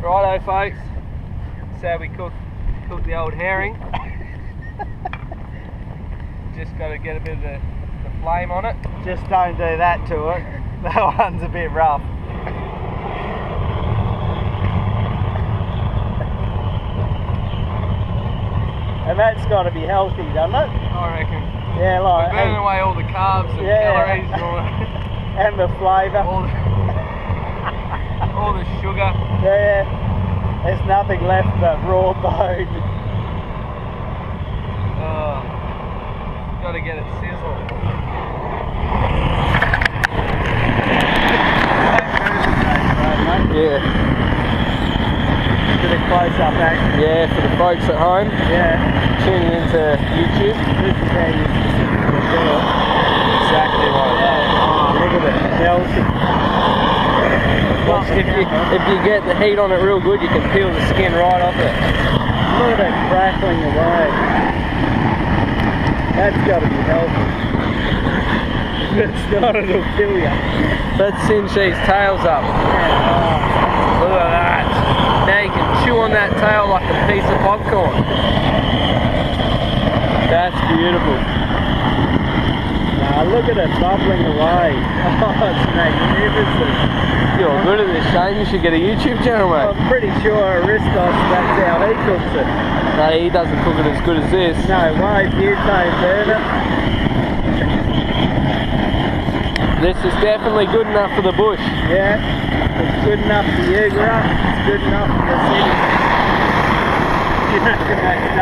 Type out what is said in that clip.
Righto folks, that's how we cook the old herring. Just got to get a bit of the flame on it. Just don't do that to it. That one's a bit rough. And that's got to be healthy, doesn't it? I reckon. Yeah, like burning away all the carbs and calories and all that. And the flavour. All the sugar. Yeah, there's nothing left but raw bone. Oh, got to get it sizzled. Yeah. Bit of close-up action. Yeah, for the folks at home. Yeah. Tuning into YouTube. This is how you do it. Exactly like that. Oh, look at it. Healthy. If you get the heat on it real good, you can peel the skin right off it. Look at it crackling away. That's got to be healthy. If it's not, it'll kill you. Let's cinch these tails up. Yeah. Look at that. Now you can chew on that tail like a piece of popcorn. That's beautiful. Look at it bubbling away. Oh, it's magnificent. You're good at this, Shane. You should get a YouTube channel, mate. I'm pretty sure Aristos, that's how he cooks it. No, he doesn't cook it as good as this. No way, butane burner. This is definitely good enough for the bush. Yeah, it's good enough for you, Gruff. It's good enough for the city. You reckon that's